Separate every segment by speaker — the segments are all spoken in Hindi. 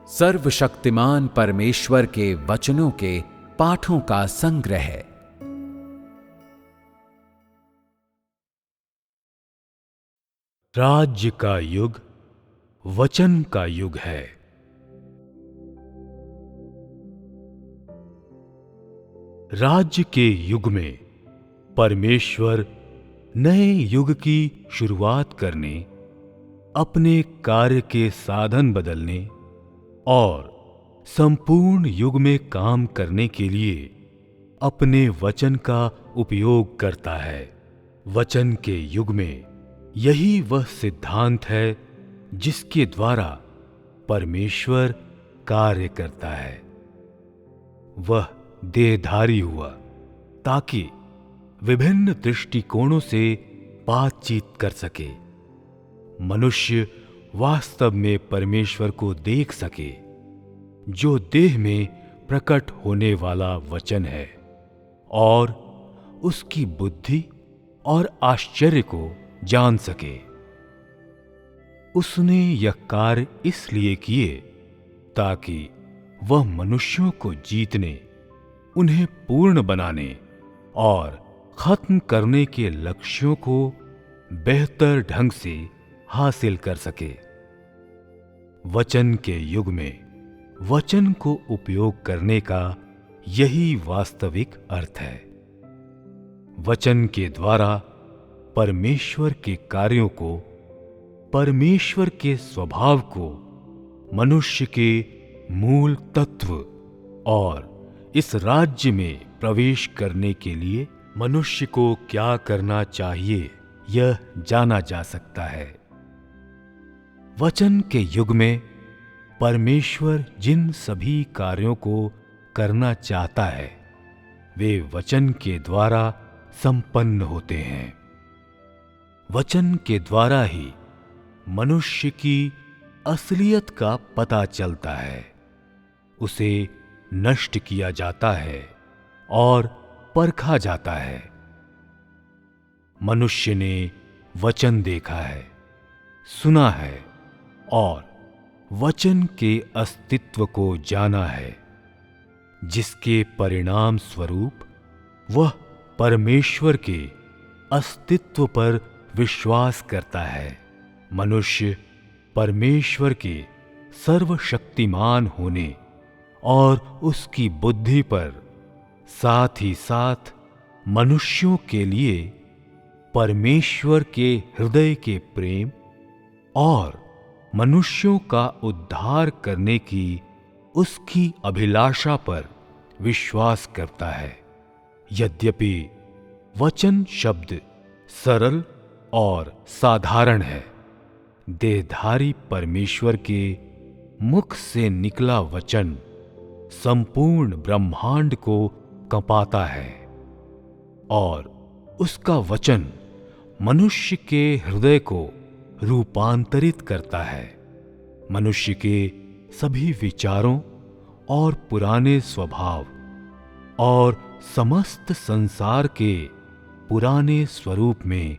Speaker 1: सर्वशक्तिमान परमेश्वर के वचनों के पाठों का संग्रह है।
Speaker 2: राज्य का युग वचन का युग है। राज्य के युग में परमेश्वर नए युग की शुरुआत करने, अपने कार्य के साधन बदलने और संपूर्ण युग में काम करने के लिए अपने वचन का उपयोग करता है। वचन के युग में यही वह सिद्धांत है जिसके द्वारा परमेश्वर कार्य करता है। वह देहधारी हुआ ताकि विभिन्न दृष्टिकोणों से बातचीत कर सके, मनुष्य वास्तव में परमेश्वर को देख सके, जो देह में प्रकट होने वाला वचन है, और उसकी बुद्धि और आश्चर्य को जान सके। उसने यह कार्य इसलिए किए ताकि वह मनुष्यों को जीतने, उन्हें पूर्ण बनाने और खत्म करने के लक्ष्यों को बेहतर ढंग से हासिल कर सके। वचन के युग में वचन को उपयोग करने का यही वास्तविक अर्थ है। वचन के द्वारा परमेश्वर के कार्यों को, परमेश्वर के स्वभाव को, मनुष्य के मूल तत्व और इस राज्य में प्रवेश करने के लिए मनुष्य को क्या करना चाहिए, यह जाना जा सकता है। वचन के युग में परमेश्वर जिन सभी कार्यों को करना चाहता है, वे वचन के द्वारा संपन्न होते हैं। वचन के द्वारा ही मनुष्य की असलियत का पता चलता है, उसे नष्ट किया जाता है और परखा जाता है। मनुष्य ने वचन देखा है, सुना है और वचन के अस्तित्व को जाना है, जिसके परिणाम स्वरूप वह परमेश्वर के अस्तित्व पर विश्वास करता है। मनुष्य परमेश्वर के सर्वशक्तिमान होने और उसकी बुद्धि पर, साथ ही साथ मनुष्यों के लिए परमेश्वर के हृदय के प्रेम और मनुष्यों का उद्धार करने की उसकी अभिलाषा पर विश्वास करता है। यद्यपि वचन शब्द सरल और साधारण है, देहधारी परमेश्वर के मुख से निकला वचन संपूर्ण ब्रह्मांड को कंपाता है और उसका वचन मनुष्य के हृदय को रूपांतरित करता है। मनुष्य के सभी विचारों और पुराने स्वभाव और समस्त संसार के पुराने स्वरूप में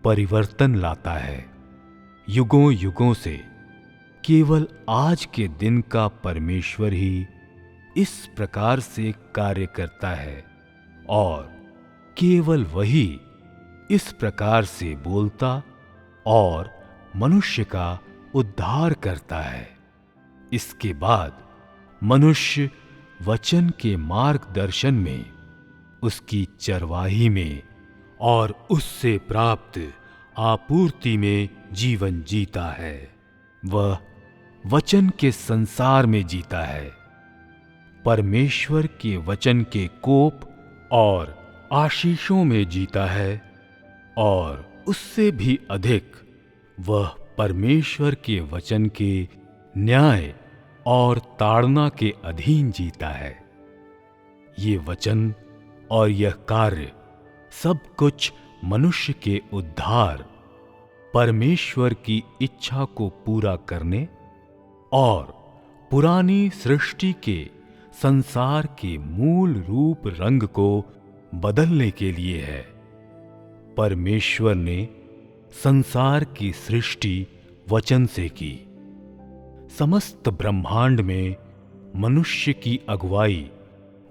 Speaker 2: परिवर्तन लाता है। युगों युगों से केवल आज के दिन का परमेश्वर ही इस प्रकार से कार्य करता है और केवल वही इस प्रकार से बोलता और मनुष्य का उद्धार करता है। इसके बाद मनुष्य वचन के मार्गदर्शन में, उसकी चरवाही में और उससे प्राप्त आपूर्ति में जीवन जीता है। वह वचन के संसार में जीता है, परमेश्वर के वचन के कोप और आशीषों में जीता है, और उससे भी अधिक वह परमेश्वर के वचन के न्याय और ताड़ना के अधीन जीता है। ये वचन और यह कार्य सब कुछ मनुष्य के उद्धार, परमेश्वर की इच्छा को पूरा करने और पुरानी सृष्टि के संसार के मूल रूप रंग को बदलने के लिए है। परमेश्वर ने संसार की सृष्टि वचन से की। समस्त ब्रह्मांड में मनुष्य की अगुवाई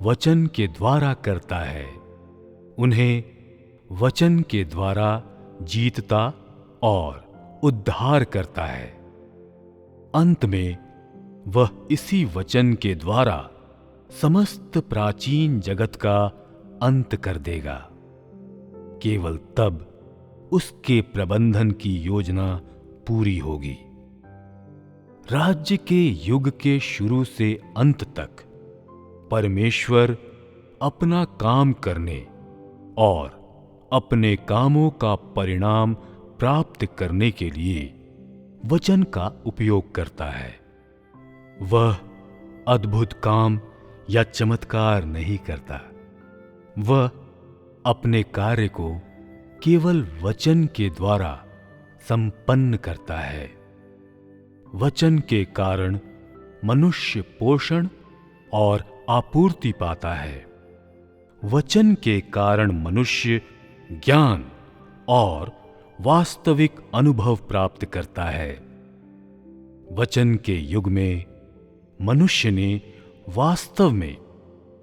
Speaker 2: वचन के द्वारा करता है, उन्हें वचन के द्वारा जीतता और उद्धार करता है। अंत में वह इसी वचन के द्वारा समस्त प्राचीन जगत का अंत कर देगा। केवल तब उसके प्रबंधन की योजना पूरी होगी। राज्य के युग के शुरू से अंत तक परमेश्वर अपना काम करने और अपने कामों का परिणाम प्राप्त करने के लिए वचन का उपयोग करता है। वह अद्भुत काम या चमत्कार नहीं करता। वह अपने कार्य को केवल वचन के द्वारा संपन्न करता है। वचन के कारण मनुष्य पोषण और आपूर्ति पाता है। वचन के कारण मनुष्य ज्ञान और वास्तविक अनुभव प्राप्त करता है। वचन के युग में मनुष्य ने वास्तव में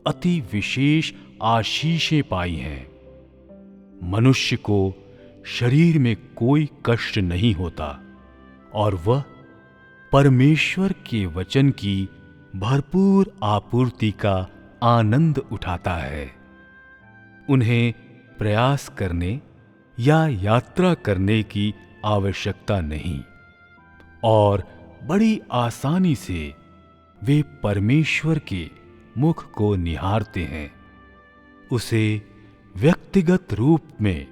Speaker 2: अति विशेष आशीषें पाई हैं। मनुष्य को शरीर में कोई कष्ट नहीं होता और वह परमेश्वर के वचन की भरपूर आपूर्ति का आनंद उठाता है। उन्हें प्रयास करने या यात्रा करने की आवश्यकता नहीं और बड़ी आसानी से वे परमेश्वर के मुख को निहारते हैं, उसे व्यक्तिगत रूप में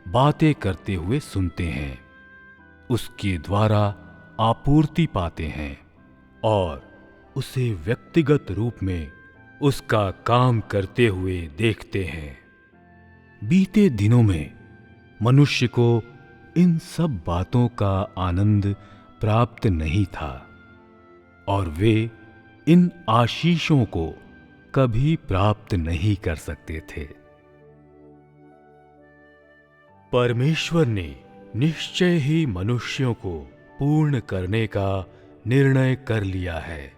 Speaker 2: बातें करते हुए सुनते हैं, उसके द्वारा आपूर्ति पाते हैं और उसे व्यक्तिगत रूप में उसका काम करते हुए देखते हैं। बीते दिनों में मनुष्य को इन सब बातों का आनंद प्राप्त नहीं था और वे इन आशीषों को कभी प्राप्त नहीं कर सकते थे। परमेश्वर ने निश्चय ही मनुष्यों को पूर्ण करने का निर्णय कर लिया है।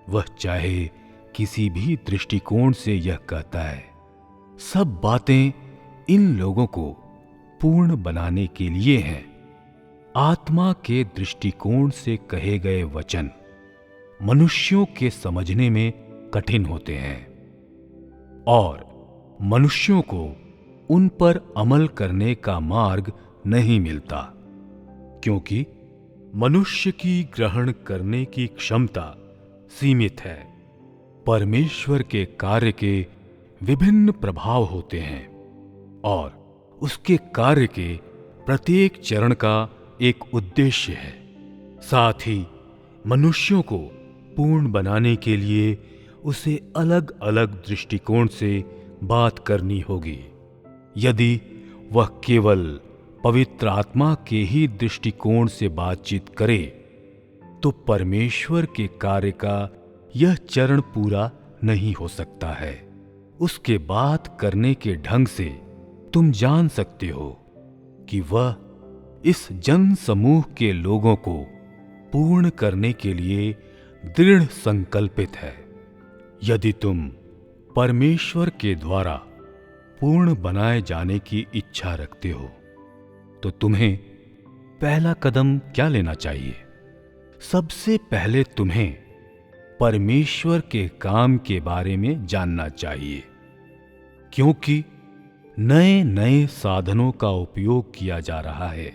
Speaker 2: वह चाहे किसी भी दृष्टिकोण से यह कहता है, सब बातें इन लोगों को पूर्ण बनाने के लिए हैं। आत्मा के दृष्टिकोण से कहे गए वचन मनुष्यों के समझने में कठिन होते हैं और मनुष्यों को उन पर अमल करने का मार्ग नहीं मिलता, क्योंकि मनुष्य की ग्रहण करने की क्षमता सीमित है। परमेश्वर के कार्य के विभिन्न प्रभाव होते हैं और उसके कार्य के प्रत्येक चरण का एक उद्देश्य है। साथ ही मनुष्यों को पूर्ण बनाने के लिए उसे अलग अलग दृष्टिकोण से बात करनी होगी। यदि वह केवल पवित्र आत्मा के ही दृष्टिकोण से बातचीत करे तो परमेश्वर के कार्य का यह चरण पूरा नहीं हो सकता है। उसके बात करने के ढंग से तुम जान सकते हो कि वह इस जन समूह के लोगों को पूर्ण करने के लिए दृढ़ संकल्पित है। यदि तुम परमेश्वर के द्वारा पूर्ण बनाए जाने की इच्छा रखते हो तो तुम्हें पहला कदम क्या लेना चाहिए? सबसे पहले तुम्हें परमेश्वर के काम के बारे में जानना चाहिए, क्योंकि नए नए साधनों का उपयोग किया जा रहा है।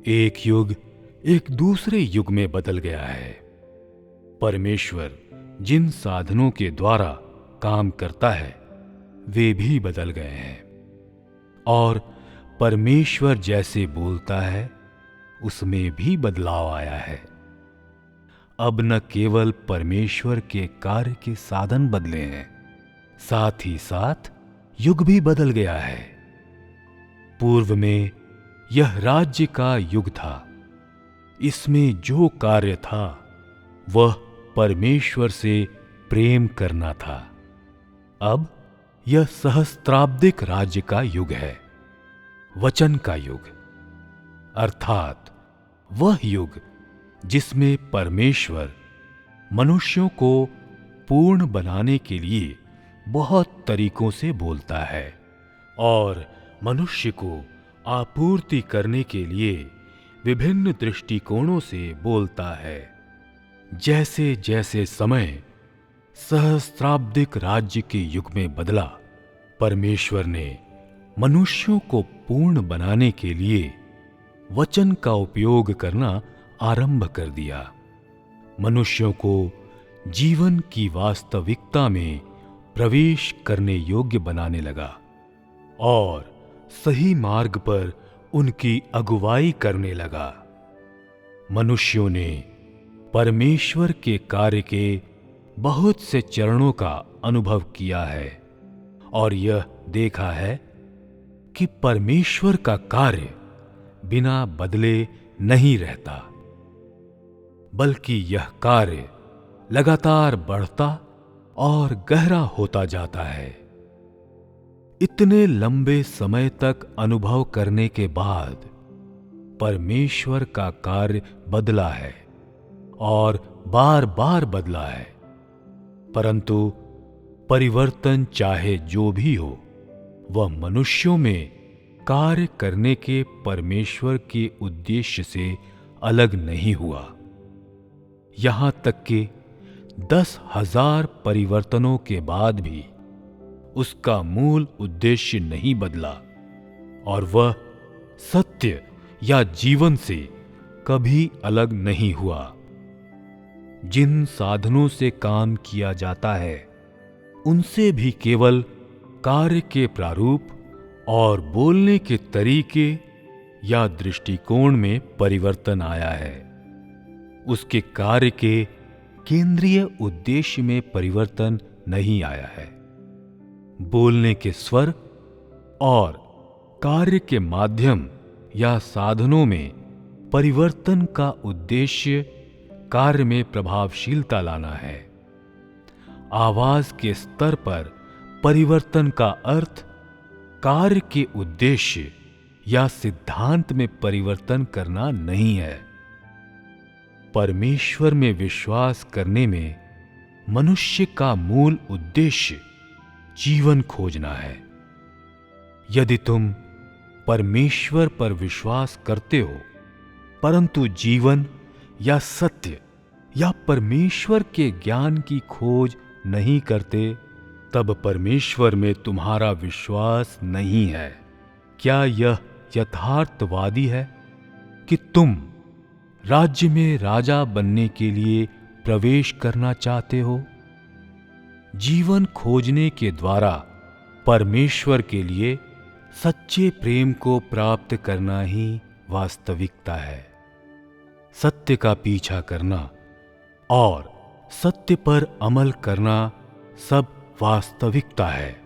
Speaker 2: एक युग एक दूसरे युग में बदल गया है। परमेश्वर जिन साधनों के द्वारा काम करता है वे भी बदल गए हैं और परमेश्वर जैसे बोलता है उसमें भी बदलाव आया है। अब न केवल परमेश्वर के कार्य के साधन बदले हैं, साथ ही साथ युग भी बदल गया है। पूर्व में यह राज्य का युग था। इसमें जो कार्य था वह परमेश्वर से प्रेम करना था। अब यह सहस्त्राब्दिक राज्य का युग है, वचन का युग, अर्थात वह युग जिसमें परमेश्वर मनुष्यों को पूर्ण बनाने के लिए बहुत तरीकों से बोलता है और मनुष्य को आपूर्ति करने के लिए विभिन्न दृष्टिकोणों से बोलता है। जैसे जैसे समय सहस्त्राब्दिक राज्य के युग में बदला, परमेश्वर ने मनुष्यों को पूर्ण बनाने के लिए वचन का उपयोग करना आरंभ कर दिया। मनुष्यों को जीवन की वास्तविकता में प्रवेश करने योग्य बनाने लगा और सही मार्ग पर उनकी अगुवाई करने लगा। मनुष्यों ने परमेश्वर के कार्य के बहुत से चरणों का अनुभव किया है और यह देखा है कि परमेश्वर का कार्य बिना बदले नहीं रहता, बल्कि यह कार्य लगातार बढ़ता और गहरा होता जाता है। इतने लंबे समय तक अनुभव करने के बाद परमेश्वर का कार्य बदला है और बार बार बदला है, परंतु परिवर्तन चाहे जो भी हो, वह मनुष्यों में कार्य करने के परमेश्वर के उद्देश्य से अलग नहीं हुआ। यहां तक कि 10,000 परिवर्तनों के बाद भी उसका मूल उद्देश्य नहीं बदला और वह सत्य या जीवन से कभी अलग नहीं हुआ। जिन साधनों से काम किया जाता है, उनसे भी केवल कार्य के प्रारूप और बोलने के तरीके या दृष्टिकोण में परिवर्तन आया है। उसके कार्य के केंद्रीय उद्देश्य में परिवर्तन नहीं आया है। बोलने के स्वर और कार्य के माध्यम या साधनों में परिवर्तन का उद्देश्य कार्य में प्रभावशीलता लाना है। आवाज के स्तर पर परिवर्तन का अर्थ कार्य के उद्देश्य या सिद्धांत में परिवर्तन करना नहीं है। परमेश्वर में विश्वास करने में मनुष्य का मूल उद्देश्य जीवन खोजना है। यदि तुम परमेश्वर पर विश्वास करते हो, परंतु जीवन या सत्य या परमेश्वर के ज्ञान की खोज नहीं करते, तब परमेश्वर में तुम्हारा विश्वास नहीं है। क्या यह यथार्थवादी है कि तुम राज्य में राजा बनने के लिए प्रवेश करना चाहते हो? जीवन खोजने के द्वारा परमेश्वर के लिए सच्चे प्रेम को प्राप्त करना ही वास्तविकता है। सत्य का पीछा करना और सत्य पर अमल करना सब वास्तविकता है।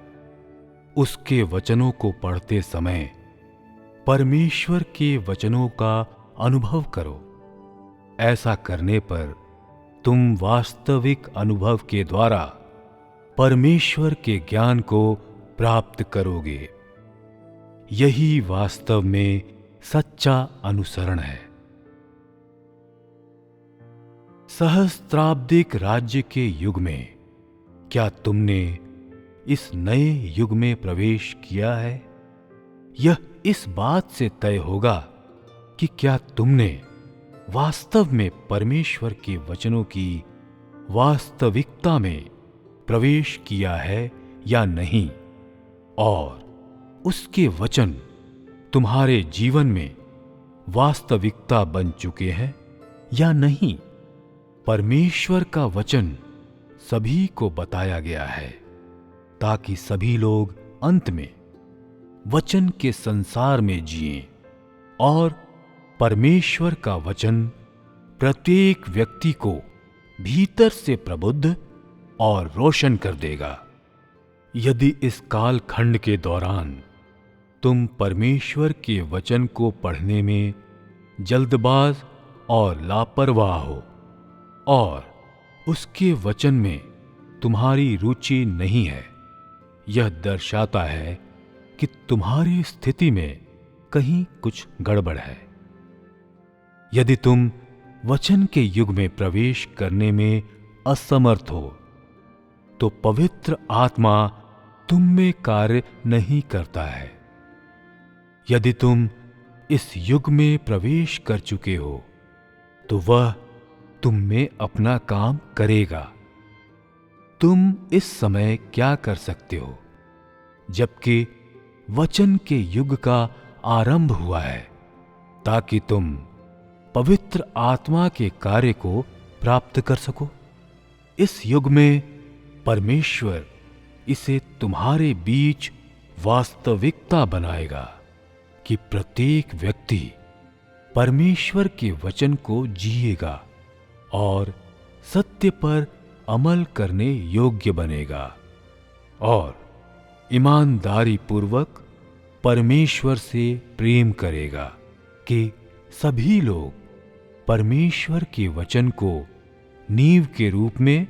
Speaker 2: उसके वचनों को पढ़ते समय परमेश्वर के वचनों का अनुभव करो। ऐसा करने पर तुम वास्तविक अनुभव के द्वारा परमेश्वर के ज्ञान को प्राप्त करोगे। यही वास्तव में सच्चा अनुसरण है। सहस्त्राब्दिक राज्य के युग में क्या तुमने इस नए युग में प्रवेश किया है? यह इस बात से तय होगा कि क्या तुमने वास्तव में परमेश्वर के वचनों की वास्तविकता में प्रवेश किया है या नहीं, और उसके वचन तुम्हारे जीवन में वास्तविकता बन चुके हैं या नहीं। परमेश्वर का वचन सभी को बताया गया है ताकि सभी लोग अंत में वचन के संसार में जिएं और परमेश्वर का वचन प्रत्येक व्यक्ति को भीतर से प्रबुद्ध और रोशन कर देगा। यदि इस कालखंड के दौरान तुम परमेश्वर के वचन को पढ़ने में जल्दबाज और लापरवाह हो और उसके वचन में तुम्हारी रुचि नहीं है, यह दर्शाता है कि तुम्हारी स्थिति में कहीं कुछ गड़बड़ है। यदि तुम वचन के युग में प्रवेश करने में असमर्थ हो तो पवित्र आत्मा तुम में कार्य नहीं करता है। यदि तुम इस युग में प्रवेश कर चुके हो तो वह तुम में अपना काम करेगा। तुम इस समय क्या कर सकते हो जबकि वचन के युग का आरंभ हुआ है, ताकि तुम पवित्र आत्मा के कार्य को प्राप्त कर सको। इस युग में परमेश्वर इसे तुम्हारे बीच वास्तविकता बनाएगा कि प्रत्येक व्यक्ति परमेश्वर के वचन को जिएगा और सत्य पर अमल करने योग्य बनेगा और ईमानदारी पूर्वक परमेश्वर से प्रेम करेगा कि सभी लोग परमेश्वर के वचन को नींव के रूप में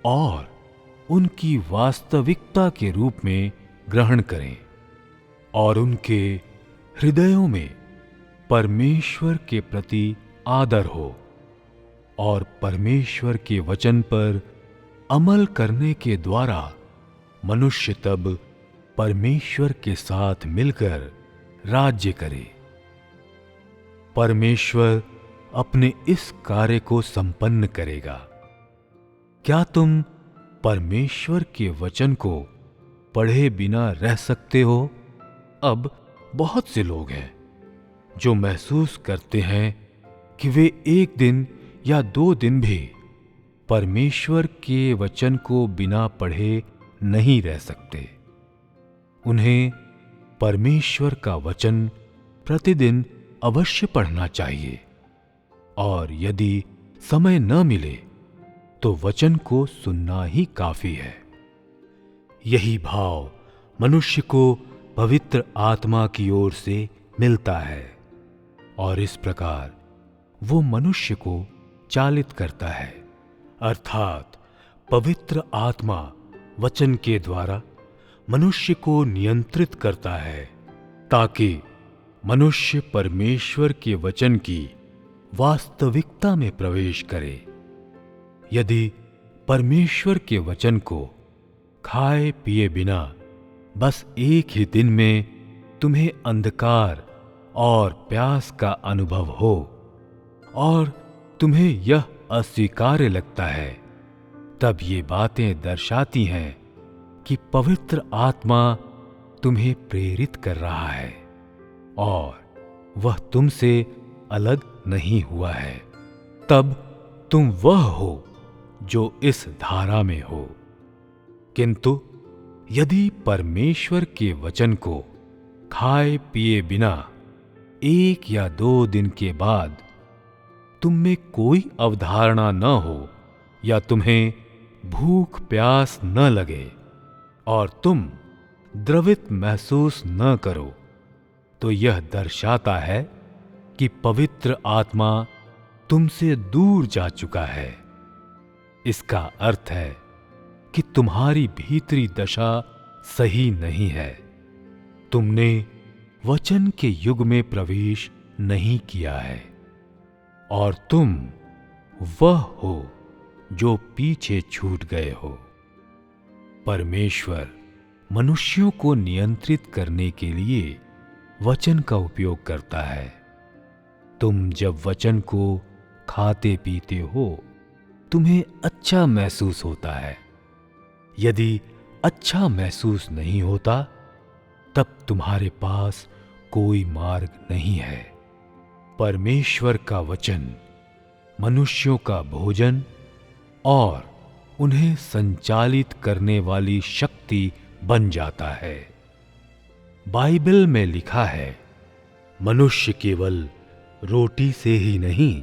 Speaker 2: और उनकी वास्तविकता के रूप में ग्रहण करें और उनके हृदयों में परमेश्वर के प्रति आदर हो और परमेश्वर के वचन पर अमल करने के द्वारा मनुष्य तब परमेश्वर के साथ मिलकर राज्य करे। परमेश्वर अपने इस कार्य को संपन्न करेगा। क्या तुम परमेश्वर के वचन को पढ़े बिना रह सकते हो? अब बहुत से लोग हैं जो महसूस करते हैं कि वे एक दिन या 2 दिन भी परमेश्वर के वचन को बिना पढ़े नहीं रह सकते। उन्हें परमेश्वर का वचन प्रतिदिन अवश्य पढ़ना चाहिए और यदि समय न मिले तो वचन को सुनना ही काफी है। यही भाव मनुष्य को पवित्र आत्मा की ओर से मिलता है और इस प्रकार वो मनुष्य को चालित करता है, अर्थात पवित्र आत्मा वचन के द्वारा मनुष्य को नियंत्रित करता है ताकि मनुष्य परमेश्वर के वचन की वास्तविकता में प्रवेश करे। यदि परमेश्वर के वचन को खाए पिए बिना बस एक ही दिन में तुम्हें अंधकार और प्यास का अनुभव हो और तुम्हें यह अस्वीकार्य लगता है, तब ये बातें दर्शाती हैं कि पवित्र आत्मा तुम्हें प्रेरित कर रहा है और वह तुमसे अलग नहीं हुआ है। तब तुम वह हो जो इस धारा में हो। किंतु यदि परमेश्वर के वचन को खाए पिए बिना 1 या 2 दिन के बाद तुम में कोई अवधारणा न हो या तुम्हें भूख प्यास न लगे और तुम द्रवित महसूस न करो, तो यह दर्शाता है कि पवित्र आत्मा तुमसे दूर जा चुका है। इसका अर्थ है कि तुम्हारी भीतरी दशा सही नहीं है। तुमने वचन के युग में प्रवेश नहीं किया है और तुम वह हो जो पीछे छूट गए हो। परमेश्वर मनुष्यों को नियंत्रित करने के लिए वचन का उपयोग करता है। तुम जब वचन को खाते पीते हो तुम्हें अच्छा महसूस होता है। यदि अच्छा महसूस नहीं होता तब तुम्हारे पास कोई मार्ग नहीं है। परमेश्वर का वचन मनुष्यों का भोजन और उन्हें संचालित करने वाली शक्ति बन जाता है। बाइबल में लिखा है, मनुष्य केवल रोटी से ही नहीं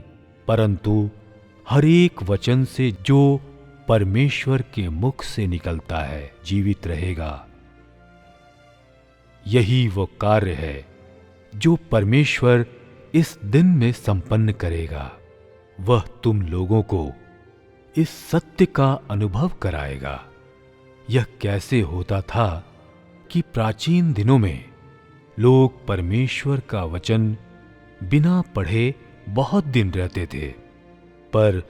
Speaker 2: परंतु हर एक वचन से जो परमेश्वर के मुख से निकलता है जीवित रहेगा। यही वो कार्य है जो परमेश्वर इस दिन में संपन्न करेगा। वह तुम लोगों को इस सत्य का अनुभव कराएगा। यह कैसे होता था कि प्राचीन दिनों में लोग परमेश्वर का वचन बिना पढ़े बहुत दिन रहते थे, पर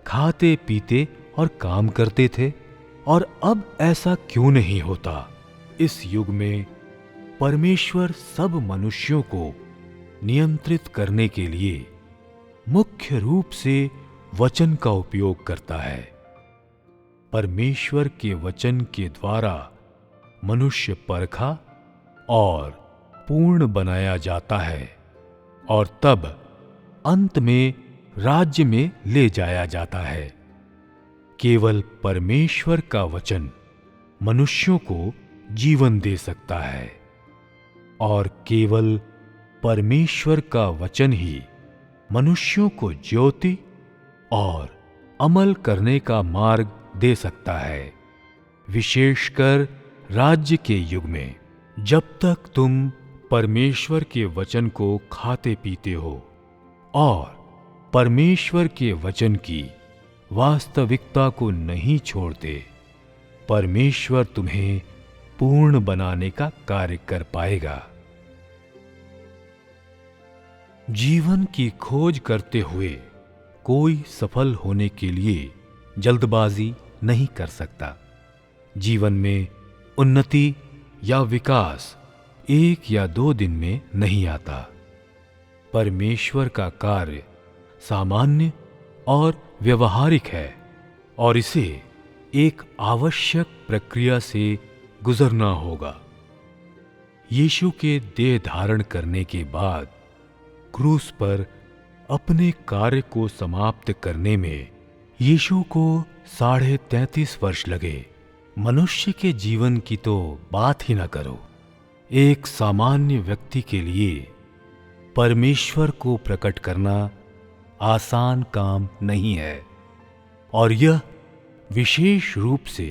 Speaker 2: खाते पीते और काम करते थे, और अब ऐसा क्यों नहीं होता? इस युग में परमेश्वर सब मनुष्यों को नियंत्रित करने के लिए मुख्य रूप से वचन का उपयोग करता है। परमेश्वर के वचन के द्वारा मनुष्य परखा और पूर्ण बनाया जाता है, और तब अंत में राज्य में ले जाया जाता है। केवल परमेश्वर का वचन मनुष्यों को जीवन दे सकता है, और केवल परमेश्वर का वचन ही मनुष्यों को ज्योति और अमल करने का मार्ग दे सकता है। विशेषकर राज्य के युग में, जब तक तुम परमेश्वर के वचन को खाते पीते हो और परमेश्वर के वचन की वास्तविकता को नहीं छोड़ते, परमेश्वर तुम्हें पूर्ण बनाने का कार्य कर पाएगा। जीवन की खोज करते हुए कोई सफल होने के लिए जल्दबाजी नहीं कर सकता। जीवन में उन्नति या विकास 1 या 2 दिन में नहीं आता। परमेश्वर का कार्य सामान्य और व्यवहारिक है, और इसे एक आवश्यक प्रक्रिया से गुजरना होगा। यीशु के देह धारण करने के बाद क्रूस पर अपने कार्य को समाप्त करने में यीशु को 33.5 वर्ष लगे। मनुष्य के जीवन की तो बात ही ना करो। एक सामान्य व्यक्ति के लिए परमेश्वर को प्रकट करना आसान काम नहीं है, और यह विशेष रूप से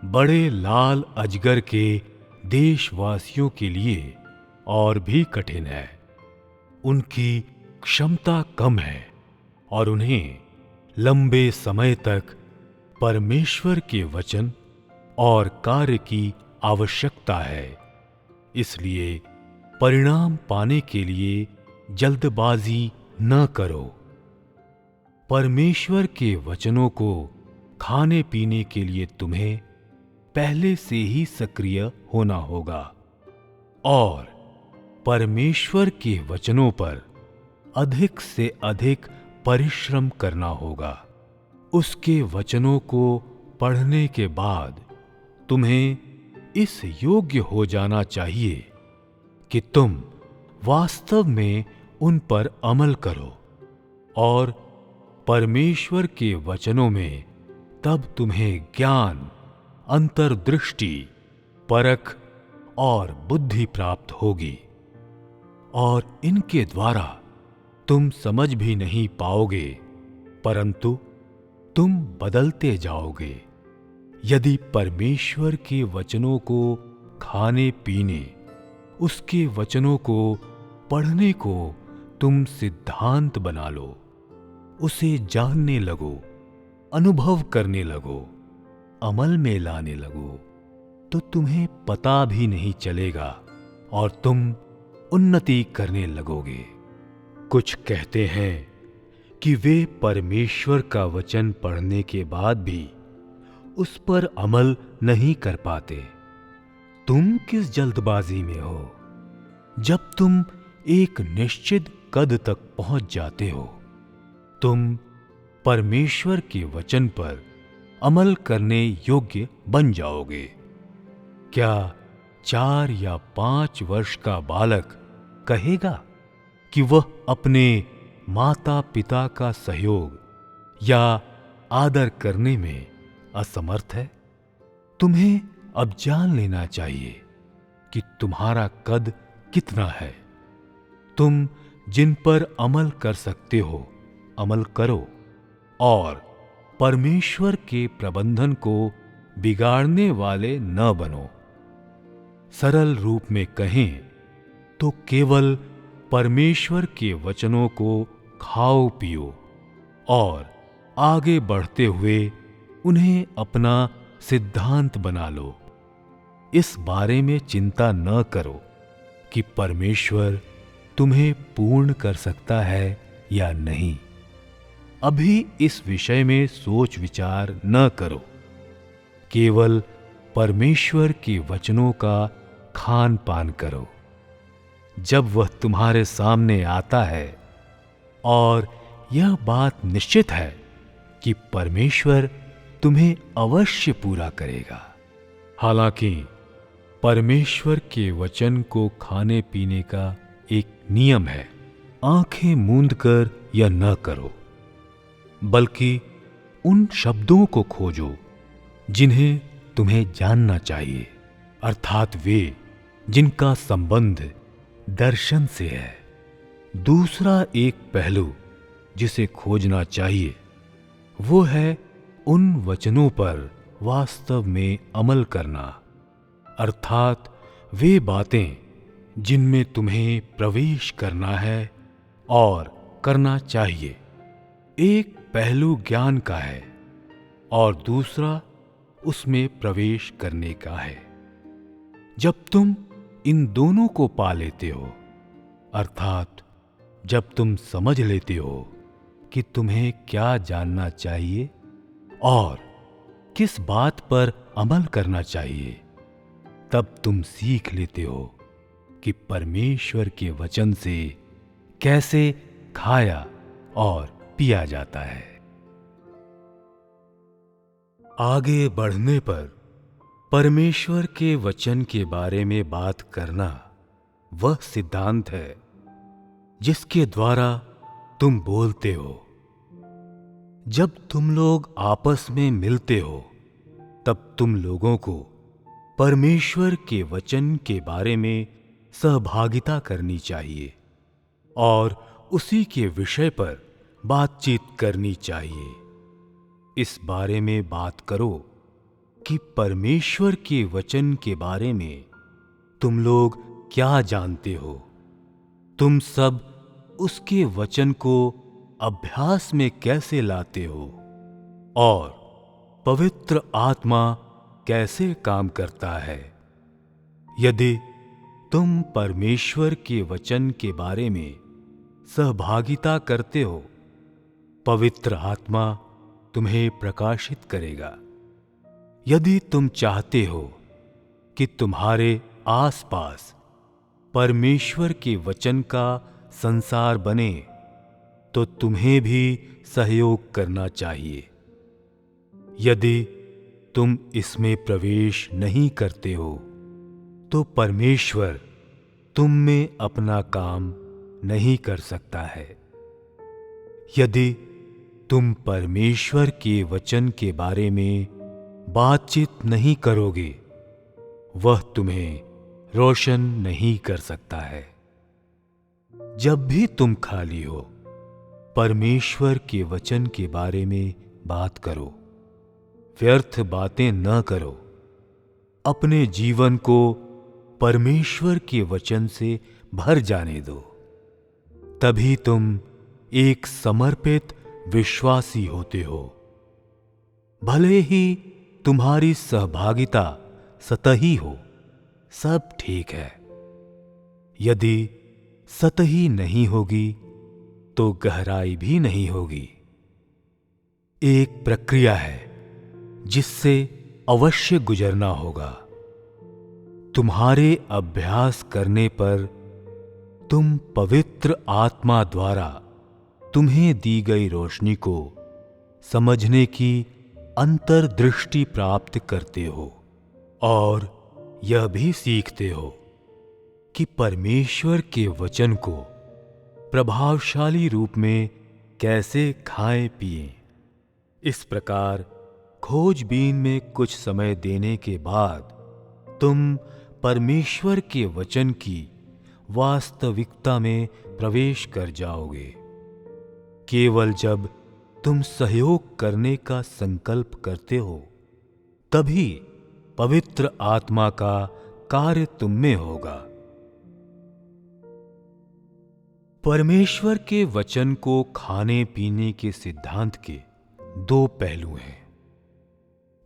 Speaker 2: बड़े लाल अजगर के देशवासियों के लिए और भी कठिन है। उनकी क्षमता कम है और उन्हें लंबे समय तक परमेश्वर के वचन और कार्य की आवश्यकता है। इसलिए परिणाम पाने के लिए जल्दबाजी न करो। परमेश्वर के वचनों को खाने पीने के लिए तुम्हें पहले से ही सक्रिय होना होगा और परमेश्वर के वचनों पर अधिक से अधिक परिश्रम करना होगा। उसके वचनों को पढ़ने के बाद तुम्हें इस योग्य हो जाना चाहिए कि तुम वास्तव में उन पर अमल करो, और परमेश्वर के वचनों में तब तुम्हें ज्ञान, अंतर्दृष्टि, परख और बुद्धि प्राप्त होगी, और इनके द्वारा तुम समझ भी नहीं पाओगे, परंतु तुम बदलते जाओगे। यदि परमेश्वर के वचनों को खाने पीने, उसके वचनों को पढ़ने को तुम सिद्धांत बना लो, उसे जानने लगो, अनुभव करने लगो, अमल में लाने लगो, तो तुम्हें पता भी नहीं चलेगा और तुम उन्नति करने लगोगे। कुछ कहते हैं कि वे परमेश्वर का वचन पढ़ने के बाद भी उस पर अमल नहीं कर पाते। तुम किस जल्दबाजी में हो? जब तुम एक निश्चित कद तक पहुंच जाते हो, तुम परमेश्वर के वचन पर अमल करने योग्य बन जाओगे। क्या 4 या 5 वर्ष का बालक कहेगा कि वह अपने माता पिता का सहयोग या आदर करने में असमर्थ है? तुम्हें अब जान लेना चाहिए कि तुम्हारा कद कितना है। तुम जिन पर अमल कर सकते हो, अमल करो, और परमेश्वर के प्रबंधन को बिगाड़ने वाले न बनो। सरल रूप में कहें तो केवल परमेश्वर के वचनों को खाओ पियो और आगे बढ़ते हुए उन्हें अपना सिद्धांत बना लो। इस बारे में चिंता न करो कि परमेश्वर तुम्हें पूर्ण कर सकता है या नहीं। अभी इस विषय में सोच विचार न करो। केवल परमेश्वर के वचनों का खान पान करो। जब वह तुम्हारे सामने आता है और यह बात निश्चित है कि परमेश्वर तुम्हें अवश्य पूरा करेगा। हालांकि परमेश्वर के वचन को खाने पीने का एक नियम है, आंखें मूंद कर यह न करो, बल्कि उन शब्दों को खोजो जिन्हें तुम्हें जानना चाहिए, अर्थात वे जिनका संबंध दर्शन से है। दूसरा एक पहलू जिसे खोजना चाहिए वो है उन वचनों पर वास्तव में अमल करना, अर्थात वे बातें जिनमें तुम्हें प्रवेश करना है और करना चाहिए। एक पहलू ज्ञान का है और दूसरा उसमें प्रवेश करने का है। जब तुम इन दोनों को पा लेते हो, अर्थात जब तुम समझ लेते हो कि तुम्हें क्या जानना चाहिए और किस बात पर अमल करना चाहिए, तब तुम सीख लेते हो कि परमेश्वर के वचन से कैसे खाया और पिया जाता है। आगे बढ़ने पर परमेश्वर के वचन के बारे में बात करना वह सिद्धांत है जिसके द्वारा तुम बोलते हो। जब तुम लोग आपस में मिलते हो तब तुम लोगों को परमेश्वर के वचन के बारे में सहभागिता करनी चाहिए और उसी के विषय पर बातचीत करनी चाहिए। इस बारे में बात करो कि परमेश्वर के वचन के बारे में तुम लोग क्या जानते हो। तुम सब उसके वचन को अभ्यास में कैसे लाते हो और पवित्र आत्मा कैसे काम करता है। यदि तुम परमेश्वर के वचन के बारे में सहभागिता करते हो, पवित्र आत्मा तुम्हें प्रकाशित करेगा। यदि तुम चाहते हो कि तुम्हारे आसपास परमेश्वर के वचन का संसार बने, तो तुम्हें भी सहयोग करना चाहिए। यदि तुम इसमें प्रवेश नहीं करते हो, तो परमेश्वर तुम में अपना काम नहीं कर सकता है। यदि तुम परमेश्वर के वचन के बारे में बातचीत नहीं करोगे, वह तुम्हें रोशन नहीं कर सकता है। जब भी तुम खाली हो, परमेश्वर के वचन के बारे में बात करो। व्यर्थ बातें न करो। अपने जीवन को परमेश्वर के वचन से भर जाने दो। तभी तुम एक समर्पित विश्वासी होते हो। भले ही तुम्हारी सहभागिता सतही हो, सब ठीक है। यदि सतही नहीं होगी तो गहराई भी नहीं होगी। एक प्रक्रिया है जिससे अवश्य गुजरना होगा। तुम्हारे अभ्यास करने पर तुम पवित्र आत्मा द्वारा तुम्हें दी गई रोशनी को समझने की अंतर्दृष्टि प्राप्त करते हो और यह भी सीखते हो कि परमेश्वर के वचन को प्रभावशाली रूप में कैसे खाएं पिएं। इस प्रकार खोजबीन में कुछ समय देने के बाद तुम परमेश्वर के वचन की वास्तविकता में प्रवेश कर जाओगे। केवल जब तुम सहयोग करने का संकल्प करते हो, तभी पवित्र आत्मा का कार्य तुम में होगा। परमेश्वर के वचन को खाने पीने के सिद्धांत के दो पहलू हैं।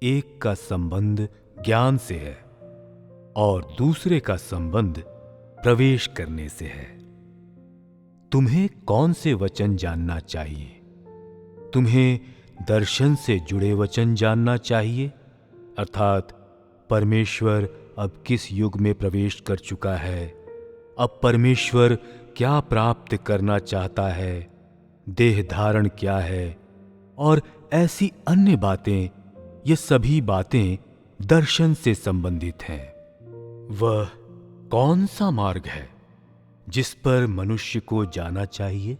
Speaker 2: एक का संबंध ज्ञान से है और दूसरे का संबंध प्रवेश करने से है। तुम्हें कौन से वचन जानना चाहिए? तुम्हें दर्शन से जुड़े वचन जानना चाहिए, अर्थात परमेश्वर अब किस युग में प्रवेश कर चुका है, अब परमेश्वर क्या प्राप्त करना चाहता है, देह धारण क्या है और ऐसी अन्य बातें। ये सभी बातें दर्शन से संबंधित हैं। वह कौन सा मार्ग है जिस पर मनुष्य को जाना चाहिए?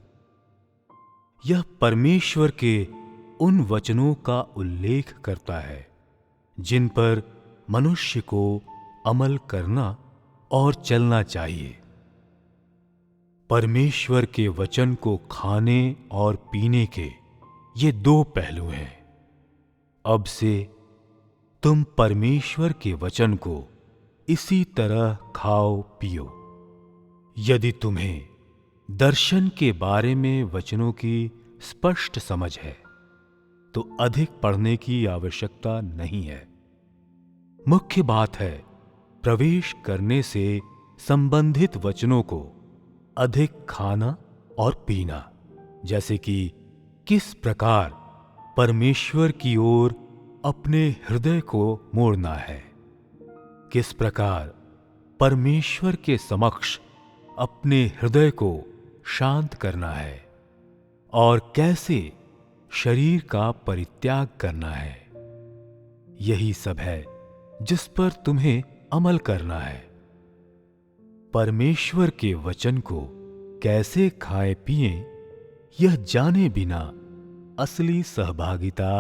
Speaker 2: यह परमेश्वर के उन वचनों का उल्लेख करता है जिन पर मनुष्य को अमल करना और चलना चाहिए। परमेश्वर के वचन को खाने और पीने के ये दो पहलू हैं। अब से तुम परमेश्वर के वचन को इसी तरह खाओ पियो। यदि तुम्हें दर्शन के बारे में वचनों की स्पष्ट समझ है तो अधिक पढ़ने की आवश्यकता नहीं है। मुख्य बात है प्रवेश करने से संबंधित वचनों को अधिक खाना और पीना, जैसे कि किस प्रकार परमेश्वर की ओर अपने हृदय को मोड़ना है, किस प्रकार परमेश्वर के समक्ष अपने हृदय को शांत करना है और कैसे शरीर का परित्याग करना है। यही सब है जिस पर तुम्हें अमल करना है। परमेश्वर के वचन को कैसे खाएं पिएं, यह जाने बिना असली सहभागिता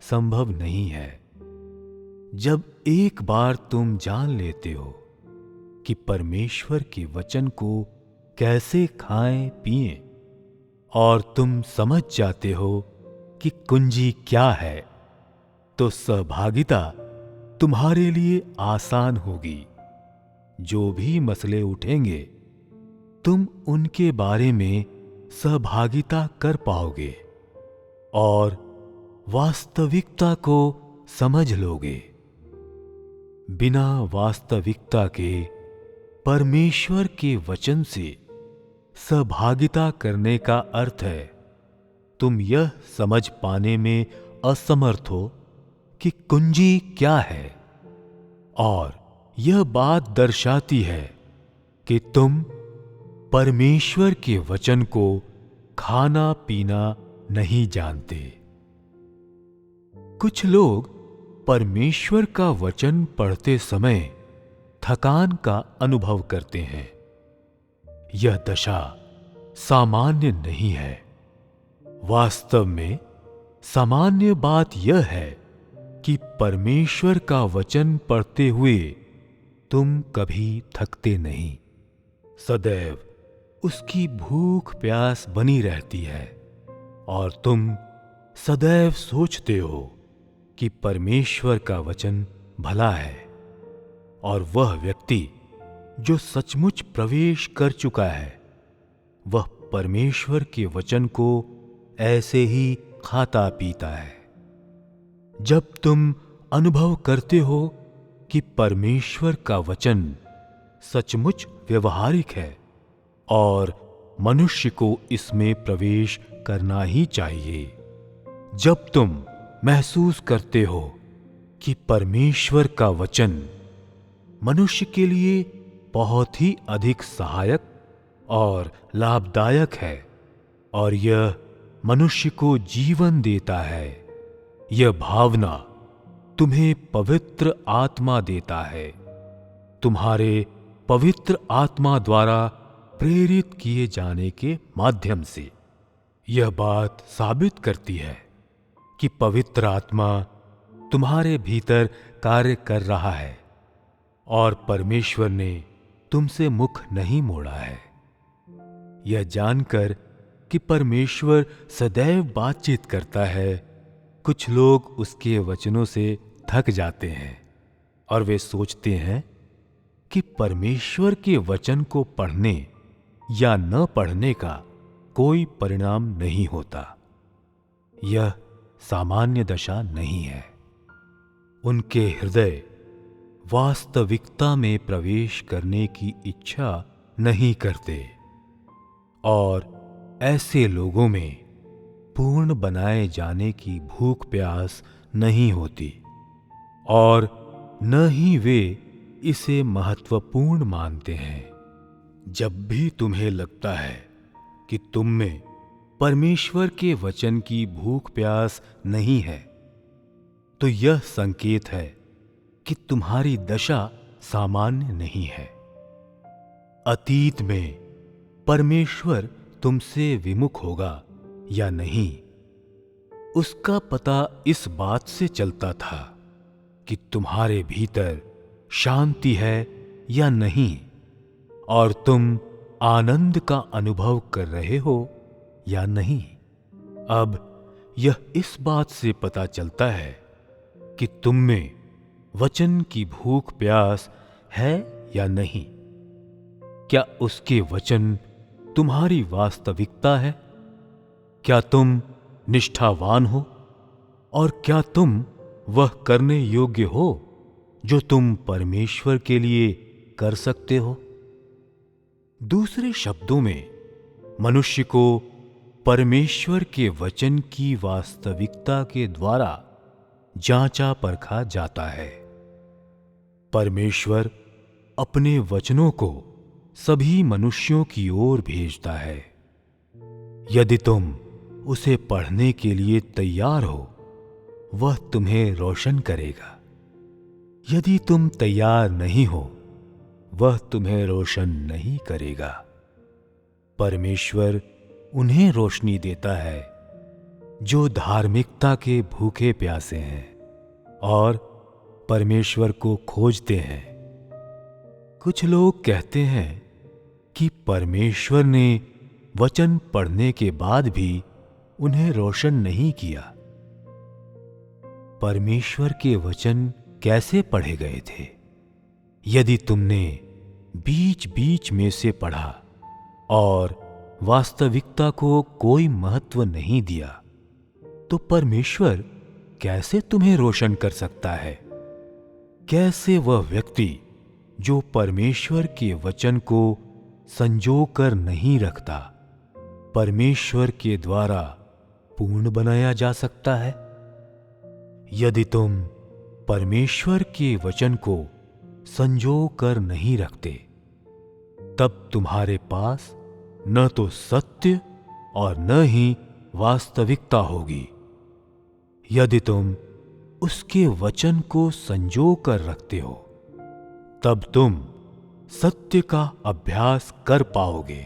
Speaker 2: संभव नहीं है। जब एक बार तुम जान लेते हो कि परमेश्वर के वचन को कैसे खाएं पिएं और तुम समझ जाते हो कि कुंजी क्या है, तो सहभागिता तुम्हारे लिए आसान होगी। जो भी मसले उठेंगे तुम उनके बारे में सहभागिता कर पाओगे और वास्तविकता को समझ लोगे। बिना वास्तविकता के परमेश्वर के वचन से सहभागिता करने का अर्थ है तुम यह समझ पाने में असमर्थ हो कि कुंजी क्या है, और यह बात दर्शाती है कि तुम परमेश्वर के वचन को खाना पीना नहीं जानते। कुछ लोग परमेश्वर का वचन पढ़ते समय थकान का अनुभव करते हैं। यह दशा सामान्य नहीं है। वास्तव में सामान्य बात यह है कि परमेश्वर का वचन पढ़ते हुए तुम कभी थकते नहीं। सदैव उसकी भूख प्यास बनी रहती है और तुम सदैव सोचते हो कि परमेश्वर का वचन भला है, और वह व्यक्ति जो सचमुच प्रवेश कर चुका है वह परमेश्वर के वचन को ऐसे ही खाता पीता है। जब तुम अनुभव करते हो कि परमेश्वर का वचन सचमुच व्यवहारिक है और मनुष्य को इसमें प्रवेश करना ही चाहिए, जब तुम महसूस करते हो कि परमेश्वर का वचन मनुष्य के लिए बहुत ही अधिक सहायक और लाभदायक है और यह मनुष्य को जीवन देता है, यह भावना तुम्हें पवित्र आत्मा देता है। तुम्हारे पवित्र आत्मा द्वारा प्रेरित किए जाने के माध्यम से यह बात साबित करती है कि पवित्र आत्मा तुम्हारे भीतर कार्य कर रहा है और परमेश्वर ने तुमसे मुख नहीं मोड़ा है। यह जानकर कि परमेश्वर सदैव बातचीत करता है, कुछ लोग उसके वचनों से थक जाते हैं और वे सोचते हैं कि परमेश्वर के वचन को पढ़ने या न पढ़ने का कोई परिणाम नहीं होता। यह सामान्य दशा नहीं है। उनके हृदय वास्तविकता में प्रवेश करने की इच्छा नहीं करते और ऐसे लोगों में पूर्ण बनाए जाने की भूख प्यास नहीं होती और न ही वे इसे महत्वपूर्ण मानते हैं। जब भी तुम्हें लगता है कि तुम में परमेश्वर के वचन की भूख प्यास नहीं है, तो यह संकेत है कि तुम्हारी दशा सामान्य नहीं है। अतीत में परमेश्वर तुमसे विमुख होगा या नहीं, उसका पता इस बात से चलता था कि तुम्हारे भीतर शांति है या नहीं और तुम आनंद का अनुभव कर रहे हो या नहीं। अब यह इस बात से पता चलता है कि तुम में वचन की भूख प्यास है या नहीं। क्या उसके वचन तुम्हारी वास्तविकता है? क्या तुम निष्ठावान हो और क्या तुम वह करने योग्य हो जो तुम परमेश्वर के लिए कर सकते हो? दूसरे शब्दों में, मनुष्य को परमेश्वर के वचन की वास्तविकता के द्वारा जांचा परखा जाता है। परमेश्वर अपने वचनों को सभी मनुष्यों की ओर भेजता है। यदि तुम उसे पढ़ने के लिए तैयार हो, वह तुम्हें रोशन करेगा। यदि तुम तैयार नहीं हो, वह तुम्हें रोशन नहीं करेगा। परमेश्वर उन्हें रोशनी देता है जो धार्मिकता के भूखे प्यासे हैं और परमेश्वर को खोजते हैं। कुछ लोग कहते हैं कि परमेश्वर ने वचन पढ़ने के बाद भी उन्हें रोशन नहीं किया। परमेश्वर के वचन कैसे पढ़े गए थे? यदि तुमने बीच बीच में से पढ़ा और वास्तविकता को कोई महत्व नहीं दिया, तो परमेश्वर कैसे तुम्हें रोशन कर सकता है? कैसे वह व्यक्ति जो परमेश्वर के वचन को संजो कर नहीं रखता, परमेश्वर के द्वारा पूर्ण बनाया जा सकता है? यदि तुम परमेश्वर के वचन को संजो कर नहीं रखते, तब तुम्हारे पास न तो सत्य और न ही वास्तविकता होगी। यदि तुम उसके वचन को संजो कर रखते हो, तब तुम सत्य का अभ्यास कर पाओगे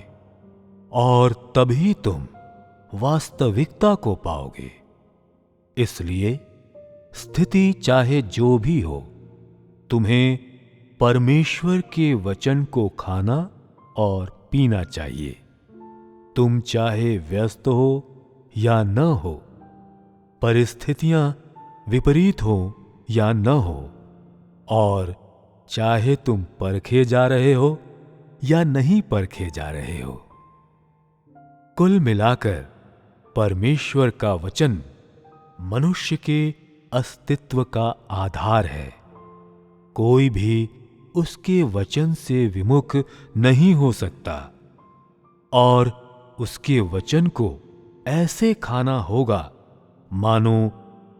Speaker 2: और तभी तुम वास्तविकता को पाओगे। इसलिए स्थिति चाहे जो भी हो, तुम्हें परमेश्वर के वचन को खाना और पीना चाहिए। तुम चाहे व्यस्त हो या न हो, परिस्थितियां विपरीत हो या न हो, और चाहे तुम परखे जा रहे हो या नहीं परखे जा रहे हो, कुल मिलाकर परमेश्वर का वचन मनुष्य के अस्तित्व का आधार है। कोई भी उसके वचन से विमुख नहीं हो सकता और उसके वचन को ऐसे खाना होगा मानो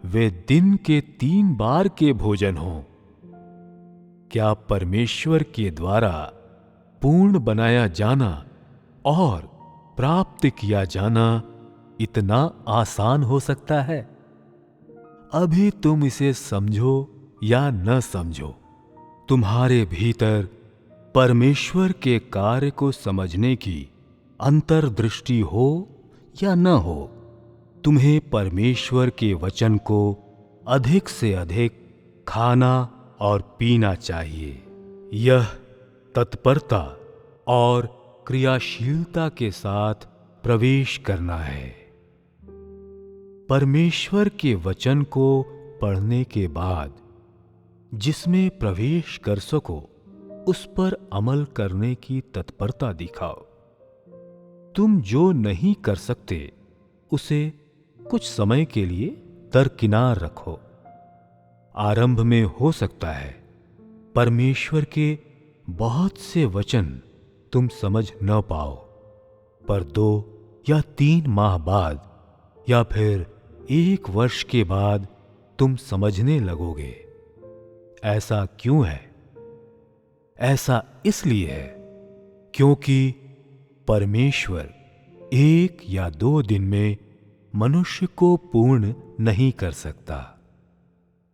Speaker 2: वे दिन के 3 बार के भोजन हों। क्या परमेश्वर के द्वारा पूर्ण बनाया जाना और प्राप्त किया जाना इतना आसान हो सकता है? अभी तुम इसे समझो या न समझो, तुम्हारे भीतर परमेश्वर के कार्य को समझने की अंतर्दृष्टि हो या न हो, तुम्हें परमेश्वर के वचन को अधिक से अधिक खाना और पीना चाहिए। यह तत्परता और क्रियाशीलता के साथ प्रवेश करना है। परमेश्वर के वचन को पढ़ने के बाद जिसमें प्रवेश कर सको, उस पर अमल करने की तत्परता दिखाओ। तुम जो नहीं कर सकते, उसे कुछ समय के लिए दरकिनार रखो। आरंभ में हो सकता है परमेश्वर के बहुत से वचन तुम समझ न पाओ, पर 2 या 3 माह बाद या फिर 1 वर्ष के बाद तुम समझने लगोगे। ऐसा क्यों है? ऐसा इसलिए है क्योंकि परमेश्वर 1 या 2 दिन में मनुष्य को पूर्ण नहीं कर सकता।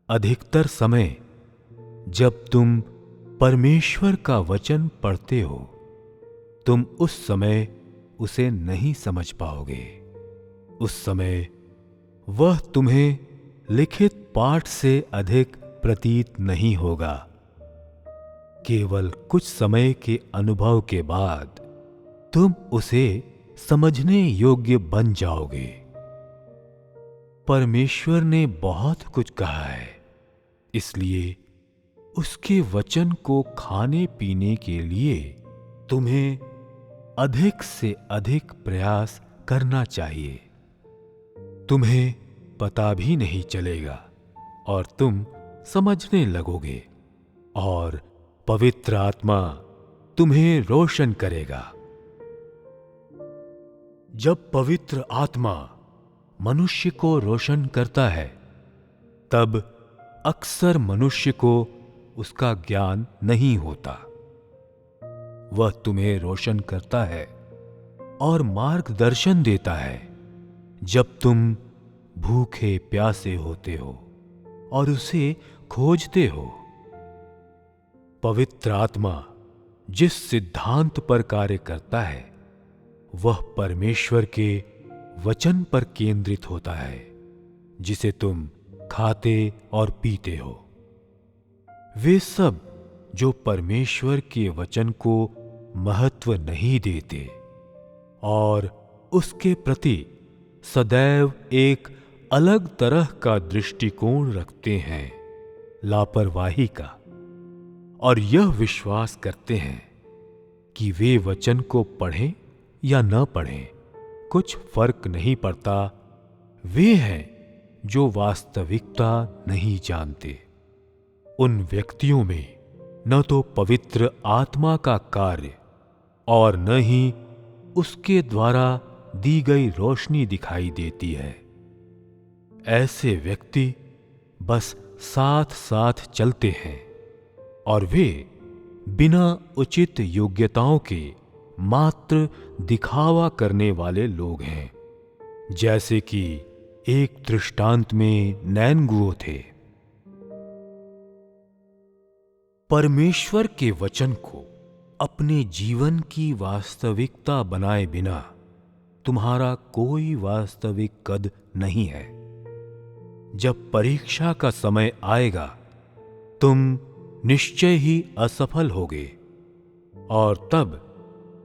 Speaker 2: अधिकतर समय जब तुम परमेश्वर का वचन पढ़ते हो, तुम उस समय उसे नहीं समझ पाओगे। उस समय वह तुम्हें लिखित पाठ से अधिक प्रतीत नहीं होगा। केवल कुछ समय के अनुभव के बाद तुम उसे समझने योग्य बन जाओगे। परमेश्वर ने बहुत कुछ कहा है, इसलिए उसके वचन को खाने पीने के लिए तुम्हें अधिक से अधिक प्रयास करना चाहिए। तुम्हें पता भी नहीं चलेगा और तुम समझने लगोगे और पवित्र आत्मा तुम्हें रोशन करेगा। जब पवित्र आत्मा मनुष्य को रोशन करता है, तब अक्सर मनुष्य को उसका ज्ञान नहीं होता। वह तुम्हें रोशन करता है और मार्गदर्शन देता है जब तुम भूखे प्यासे होते हो और उसे खोजते हो। पवित्र आत्मा जिस सिद्धांत पर कार्य करता है, वह परमेश्वर के वचन पर केंद्रित होता है, जिसे तुम खाते और पीते हो। वे सब जो परमेश्वर के वचन को महत्व नहीं देते और उसके प्रति सदैव एक अलग तरह का दृष्टिकोण रखते हैं, लापरवाही का, और यह विश्वास करते हैं कि वे वचन को पढ़ें या न पढ़ें, कुछ फर्क नहीं पड़ता। वे हैं जो वास्तविकता नहीं जानते। उन व्यक्तियों में न तो पवित्र आत्मा का कार्य और न ही उसके द्वारा दी गई रोशनी दिखाई देती है। ऐसे व्यक्ति बस साथ साथ चलते हैं और वे बिना उचित योग्यताओं के मात्र दिखावा करने वाले लोग हैं। जैसे कि एक दृष्टांत में नैनगुओ थे। परमेश्वर के वचन को अपने जीवन की वास्तविकता बनाए बिना तुम्हारा कोई वास्तविक कद नहीं है। जब परीक्षा का समय आएगा, तुम निश्चय ही असफल होगे और तब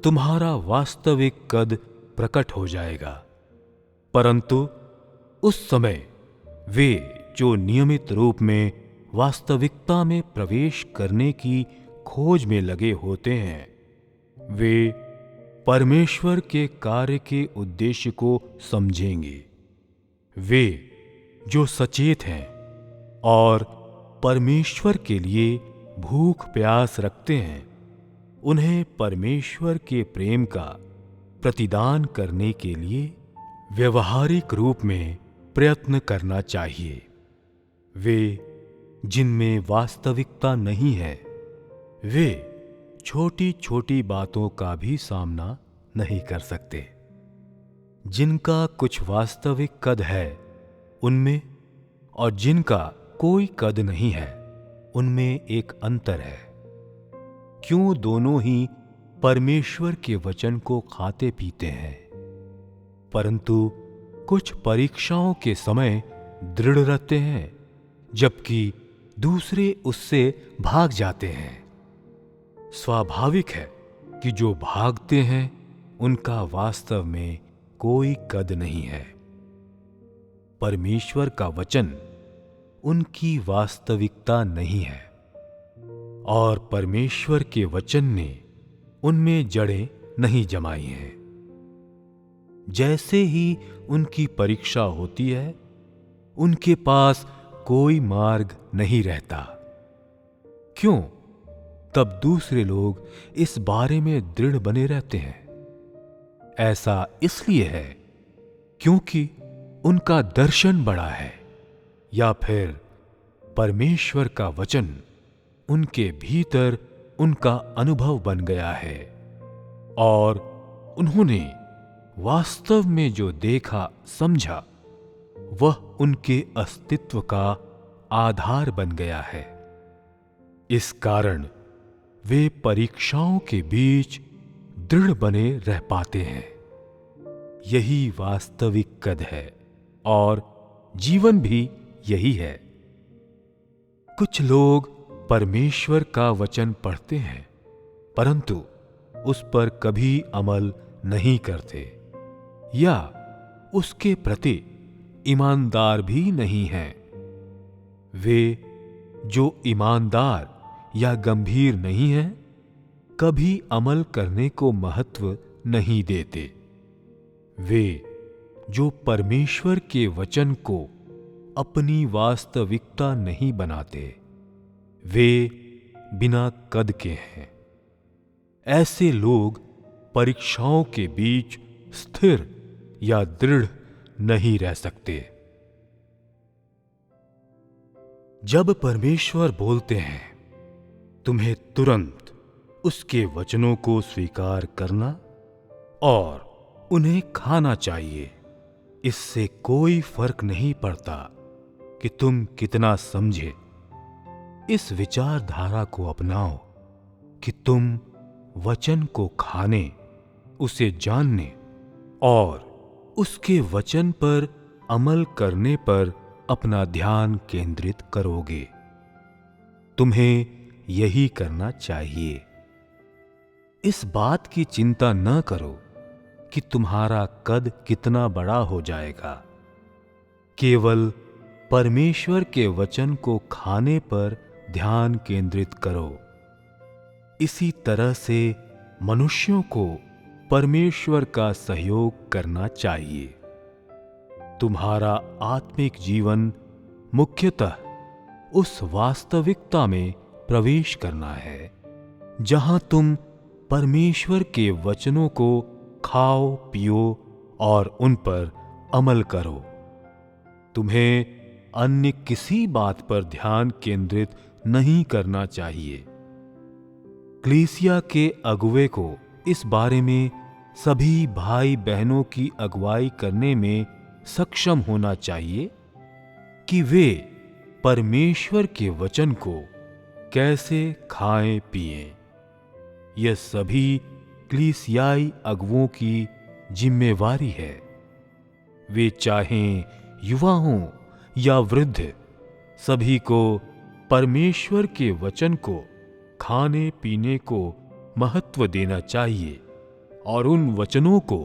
Speaker 2: तुम्हारा वास्तविक कद प्रकट हो जाएगा। परंतु उस समय वे जो नियमित रूप में वास्तविकता में प्रवेश करने की खोज में लगे होते हैं, वे परमेश्वर के कार्य के उद्देश्य को समझेंगे। वे जो सचेत हैं और परमेश्वर के लिए भूख प्यास रखते हैं, उन्हें परमेश्वर के प्रेम का प्रतिदान करने के लिए व्यवहारिक रूप में प्रयत्न करना चाहिए। वे जिनमें वास्तविकता नहीं है, वे छोटी छोटी बातों का भी सामना नहीं कर सकते। जिनका कुछ वास्तविक कद है, उनमें और जिनका कोई कद नहीं है, उनमें एक अंतर है। क्यों दोनों ही परमेश्वर के वचन को खाते पीते हैं, परंतु कुछ परीक्षाओं के समय दृढ़ रहते हैं, जबकि दूसरे उससे भाग जाते हैं। स्वाभाविक है कि जो भागते हैं, उनका वास्तव में कोई कद नहीं है। परमेश्वर का वचन उनकी वास्तविकता नहीं है और परमेश्वर के वचन ने उनमें जड़ें नहीं जमाई हैं। जैसे ही उनकी परीक्षा होती है, उनके पास कोई मार्ग नहीं रहता। क्यों? तब दूसरे लोग इस बारे में दृढ़ बने रहते हैं। ऐसा इसलिए है क्योंकि उनका दर्शन बड़ा है या फिर परमेश्वर का वचन उनके भीतर उनका अनुभव बन गया है और उन्होंने वास्तव में जो देखा समझा वह उनके अस्तित्व का आधार बन गया है। इस कारण वे परीक्षाओं के बीच दृढ़ बने रह पाते हैं। यही वास्तविक कद है और जीवन भी यही है। कुछ लोग परमेश्वर का वचन पढ़ते हैं परंतु उस पर कभी अमल नहीं करते या उसके प्रति ईमानदार भी नहीं हैं। वे जो ईमानदार या गंभीर नहीं हैं, कभी अमल करने को महत्व नहीं देते। वे जो परमेश्वर के वचन को अपनी वास्तविकता नहीं बनाते, वे बिना कद के हैं। ऐसे लोग परीक्षाओं के बीच स्थिर या दृढ़ नहीं रह सकते। जब परमेश्वर बोलते हैं, तुम्हें तुरंत उसके वचनों को स्वीकार करना और उन्हें खाना चाहिए। इससे कोई फर्क नहीं पड़ता कि तुम कितना समझे। इस विचारधारा को अपनाओ कि तुम वचन को खाने, उसे जानने और उसके वचन पर अमल करने पर अपना ध्यान केंद्रित करोगे। तुम्हें यही करना चाहिए। इस बात की चिंता न करो कि तुम्हारा कद कितना बड़ा हो जाएगा। केवल परमेश्वर के वचन को खाने पर ध्यान केंद्रित करो। इसी तरह से मनुष्यों को परमेश्वर का सहयोग करना चाहिए। तुम्हारा आत्मिक जीवन मुख्यतः उस वास्तविकता में प्रवेश करना है जहां तुम परमेश्वर के वचनों को खाओ, पियो और उन पर अमल करो। तुम्हें अन्य किसी बात पर ध्यान केंद्रित नहीं करना चाहिए। कलीसिया के अगुवे को इस बारे में सभी भाई बहनों की अगुवाई करने में सक्षम होना चाहिए कि वे परमेश्वर के वचन को कैसे खाएं पिएं। यह सभी कलीसियाई अगुवों की जिम्मेवारी है। वे चाहें युवा हों या वृद्ध, सभी को परमेश्वर के वचन को खाने पीने को महत्व देना चाहिए और उन वचनों को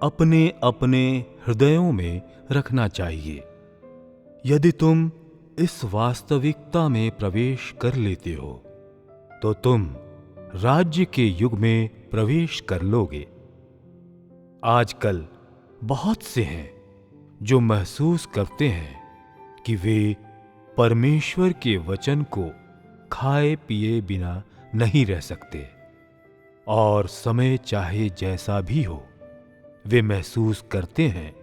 Speaker 2: अपने अपने हृदयों में रखना चाहिए। यदि तुम इस वास्तविकता में प्रवेश कर लेते हो तो तुम राज्य के युग में प्रवेश कर लोगे। आजकल बहुत से हैं जो महसूस करते हैं कि वे परमेश्वर के वचन को खाए पिए बिना नहीं रह सकते और समय चाहे जैसा भी हो, वे महसूस करते हैं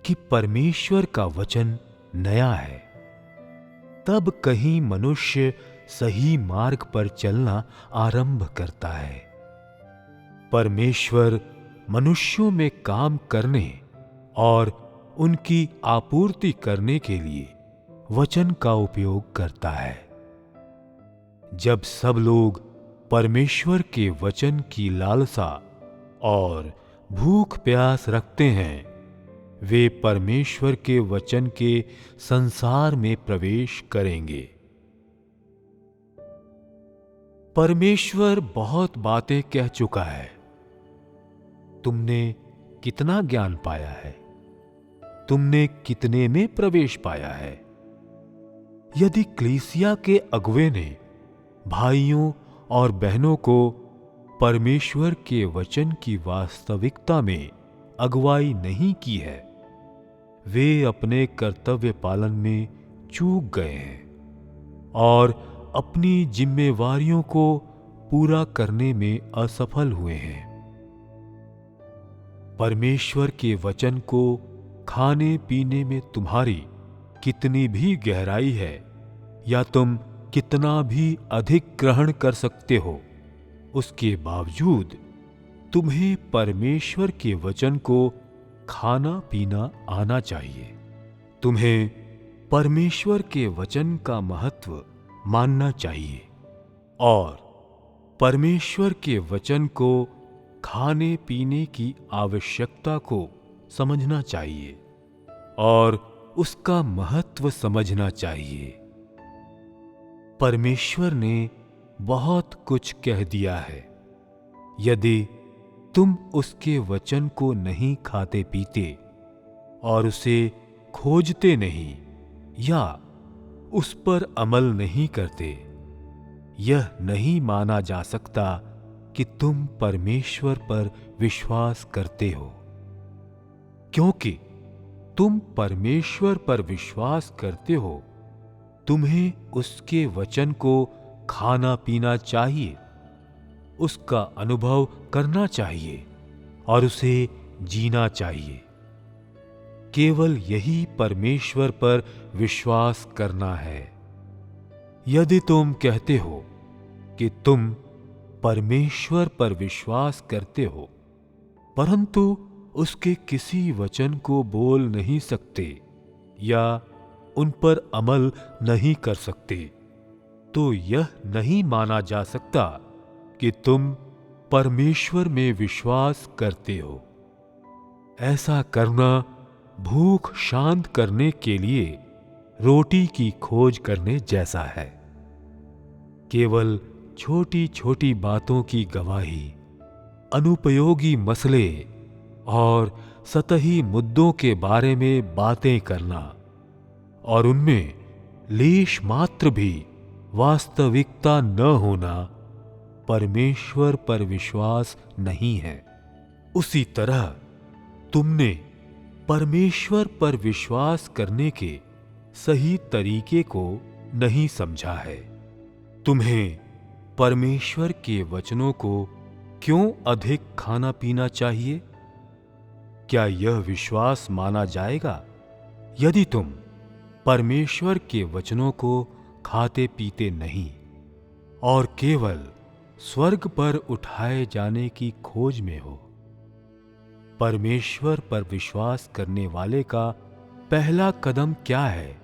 Speaker 2: कि परमेश्वर का वचन नया है। तब कहीं मनुष्य सही मार्ग पर चलना आरंभ करता है। परमेश्वर मनुष्यों में काम करने और उनकी आपूर्ति करने के लिए वचन का उपयोग करता है। जब सब लोग परमेश्वर के वचन की लालसा और भूख प्यास रखते हैं, वे परमेश्वर के वचन के संसार में प्रवेश करेंगे। परमेश्वर बहुत बातें कह चुका है। तुमने कितना ज्ञान पाया है? तुमने कितने में प्रवेश पाया है? यदि कलीसिया के अगुवे ने भाइयों और बहनों को परमेश्वर के वचन की वास्तविकता में अगुवाई नहीं की है, वे अपने कर्तव्य पालन में चूक गए हैं और अपनी जिम्मेवारियों को पूरा करने में असफल हुए हैं। परमेश्वर के वचन को खाने पीने में तुम्हारी कितनी भी गहराई है या तुम कितना भी अधिक ग्रहण कर सकते हो, उसके बावजूद तुम्हें परमेश्वर के वचन को खाना पीना आना चाहिए। तुम्हें परमेश्वर के वचन का महत्व मानना चाहिए और परमेश्वर के वचन को खाने पीने की आवश्यकता को समझना चाहिए और उसका महत्व समझना चाहिए। परमेश्वर ने बहुत कुछ कह दिया है। यदि तुम उसके वचन को नहीं खाते पीते और उसे खोजते नहीं या उस पर अमल नहीं करते, यह नहीं माना जा सकता कि तुम परमेश्वर पर विश्वास करते हो। क्योंकि तुम परमेश्वर पर विश्वास करते हो, तुम्हें उसके वचन को खाना पीना चाहिए, उसका अनुभव करना चाहिए और उसे जीना चाहिए। केवल यही परमेश्वर पर विश्वास करना है। यदि तुम कहते हो कि तुम परमेश्वर पर विश्वास करते हो, परंतु उसके किसी वचन को बोल नहीं सकते या उन पर अमल नहीं कर सकते, तो यह नहीं माना जा सकता कि तुम परमेश्वर में विश्वास करते हो। ऐसा करना भूख शांत करने के लिए रोटी की खोज करने जैसा है। केवल छोटी छोटी बातों की गवाही, अनुपयोगी मसले और सतही मुद्दों के बारे में बातें करना और उनमें लेश मात्र भी वास्तविकता न होना परमेश्वर पर विश्वास नहीं है। उसी तरह तुमने परमेश्वर पर विश्वास करने के सही तरीके को नहीं समझा है। तुम्हें परमेश्वर के वचनों को क्यों अधिक खाना पीना चाहिए? क्या यह विश्वास माना जाएगा यदि तुम परमेश्वर के वचनों को खाते पीते नहीं और केवल स्वर्ग पर उठाए जाने की खोज में हो? परमेश्वर पर विश्वास करने वाले का पहला कदम क्या है?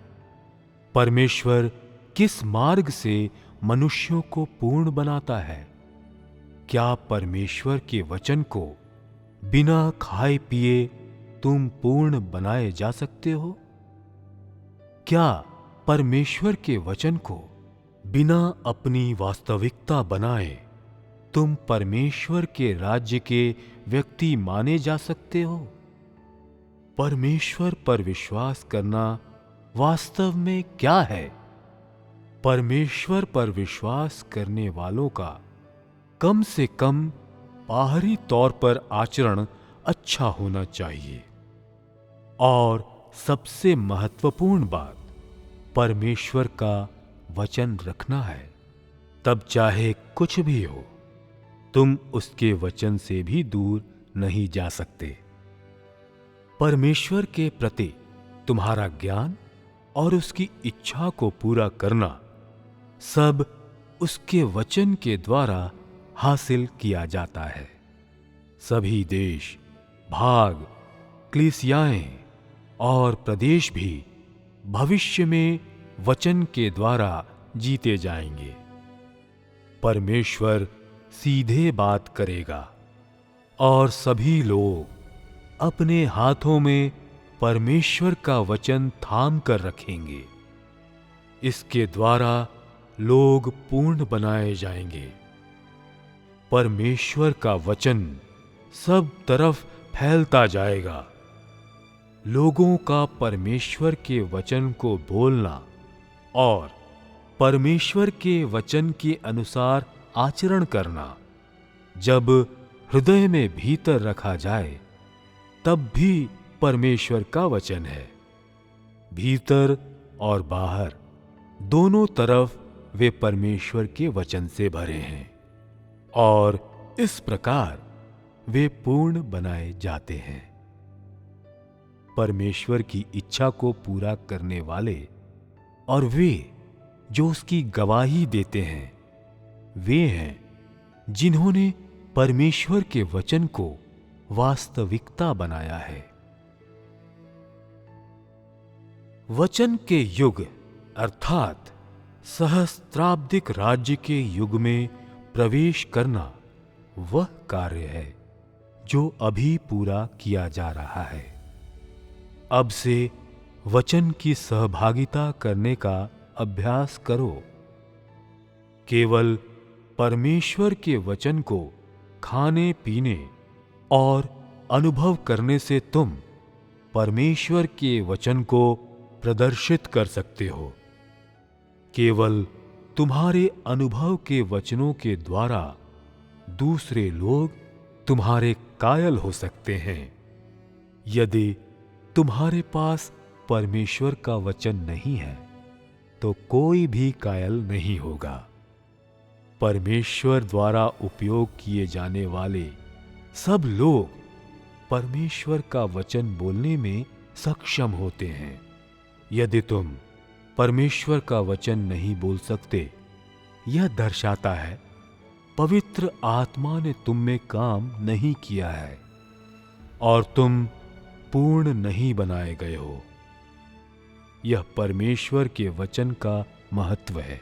Speaker 2: परमेश्वर किस मार्ग से मनुष्यों को पूर्ण बनाता है? क्या परमेश्वर के वचन को बिना खाए पिए तुम पूर्ण बनाए जा सकते हो? क्या परमेश्वर के वचन को बिना अपनी वास्तविकता बनाए तुम परमेश्वर के राज्य के व्यक्ति माने जा सकते हो? परमेश्वर पर विश्वास करना वास्तव में क्या है? परमेश्वर पर विश्वास करने वालों का कम से कम बाहरी तौर पर आचरण अच्छा होना चाहिए और सबसे महत्वपूर्ण बात परमेश्वर का वचन रखना है। तब चाहे कुछ भी हो, तुम उसके वचन से भी दूर नहीं जा सकते। परमेश्वर के प्रति तुम्हारा ज्ञान और उसकी इच्छा को पूरा करना सब उसके वचन के द्वारा हासिल किया जाता है। सभी देश, भाग, कलीसियाएं और प्रदेश भी भविष्य में वचन के द्वारा जीते जाएंगे। परमेश्वर सीधे बात करेगा और सभी लोग अपने हाथों में परमेश्वर का वचन थाम कर रखेंगे। इसके द्वारा लोग पूर्ण बनाए जाएंगे। परमेश्वर का वचन सब तरफ फैलता जाएगा। लोगों का परमेश्वर के वचन को बोलना और परमेश्वर के वचन के अनुसार आचरण करना जब हृदय में भीतर रखा जाए, तब भी परमेश्वर का वचन है। भीतर और बाहर दोनों तरफ वे परमेश्वर के वचन से भरे हैं और इस प्रकार वे पूर्ण बनाए जाते हैं। परमेश्वर की इच्छा को पूरा करने वाले और वे जो उसकी गवाही देते हैं, वे हैं जिन्होंने परमेश्वर के वचन को वास्तविकता बनाया है। वचन के युग अर्थात सहस्त्राब्दिक राज्य के युग में प्रवेश करना वह कार्य है जो अभी पूरा किया जा रहा है। अब से वचन की सहभागिता करने का अभ्यास करो। केवल परमेश्वर के वचन को खाने पीने और अनुभव करने से तुम परमेश्वर के वचन को प्रदर्शित कर सकते हो। केवल तुम्हारे अनुभव के वचनों के द्वारा दूसरे लोग तुम्हारे कायल हो सकते हैं। यदि तुम्हारे पास परमेश्वर का वचन नहीं है तो कोई भी कायल नहीं होगा। परमेश्वर द्वारा उपयोग किए जाने वाले सब लोग परमेश्वर का वचन बोलने में सक्षम होते हैं। यदि तुम परमेश्वर का वचन नहीं बोल सकते, यह दर्शाता है पवित्र आत्मा ने तुम में काम नहीं किया है और तुम पूर्ण नहीं बनाए गए हो। यह परमेश्वर के वचन का महत्व है।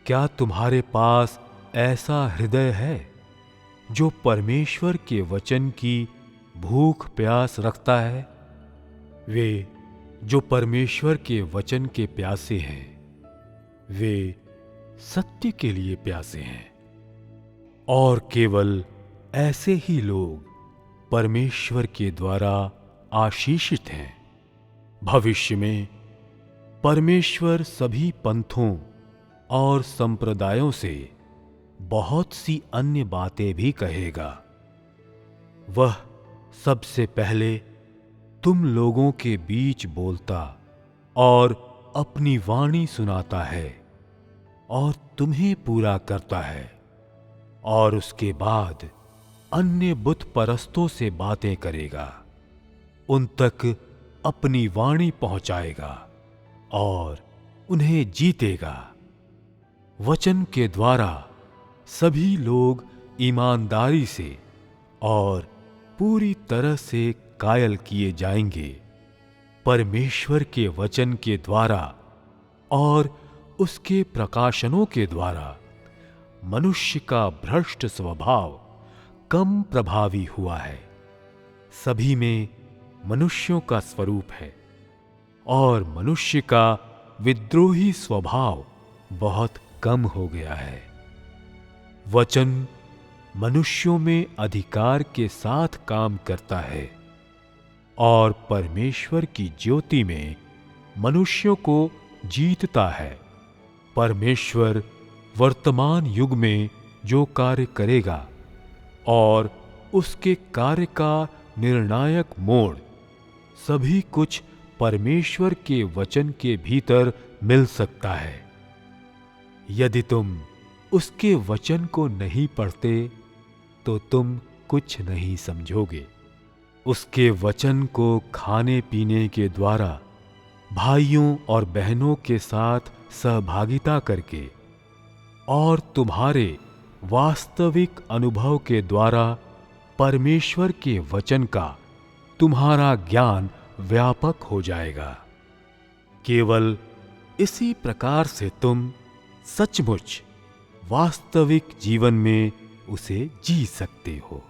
Speaker 2: क्या तुम्हारे पास ऐसा हृदय है जो परमेश्वर के वचन की भूख प्यास रखता है? वे जो परमेश्वर के वचन के प्यासे हैं, वे सत्य के लिए प्यासे हैं। और केवल ऐसे ही लोग परमेश्वर के द्वारा आशीषित हैं। भविष्य में परमेश्वर सभी पंथों और संप्रदायों से बहुत सी अन्य बातें भी कहेगा। वह सबसे पहले तुम लोगों के बीच बोलता और अपनी वाणी सुनाता है और तुम्हें पूरा करता है, और उसके बाद अन्य बुत परस्तों से बातें करेगा, उन तक अपनी वाणी पहुंचाएगा और उन्हें जीतेगा। वचन के द्वारा सभी लोग ईमानदारी से और पूरी तरह से कायल किए जाएंगे। परमेश्वर के वचन के द्वारा और उसके प्रकाशनों के द्वारा मनुष्य का भ्रष्ट स्वभाव कम प्रभावी हुआ है। सभी में मनुष्यों का स्वरूप है और मनुष्य का विद्रोही स्वभाव बहुत कम हो गया है। वचन मनुष्यों में अधिकार के साथ काम करता है और परमेश्वर की ज्योति में मनुष्यों को जीतता है। परमेश्वर वर्तमान युग में जो कार्य करेगा और उसके कार्य का निर्णायक मोड़ सभी कुछ परमेश्वर के वचन के भीतर मिल सकता है। यदि तुम उसके वचन को नहीं पढ़ते तो तुम कुछ नहीं समझोगे। उसके वचन को खाने पीने के द्वारा भाइयों और बहनों के साथ सहभागिता करके और तुम्हारे वास्तविक अनुभव के द्वारा परमेश्वर के वचन का तुम्हारा ज्ञान व्यापक हो जाएगा। केवल इसी प्रकार से तुम सचमुच वास्तविक जीवन में उसे जी सकते हो।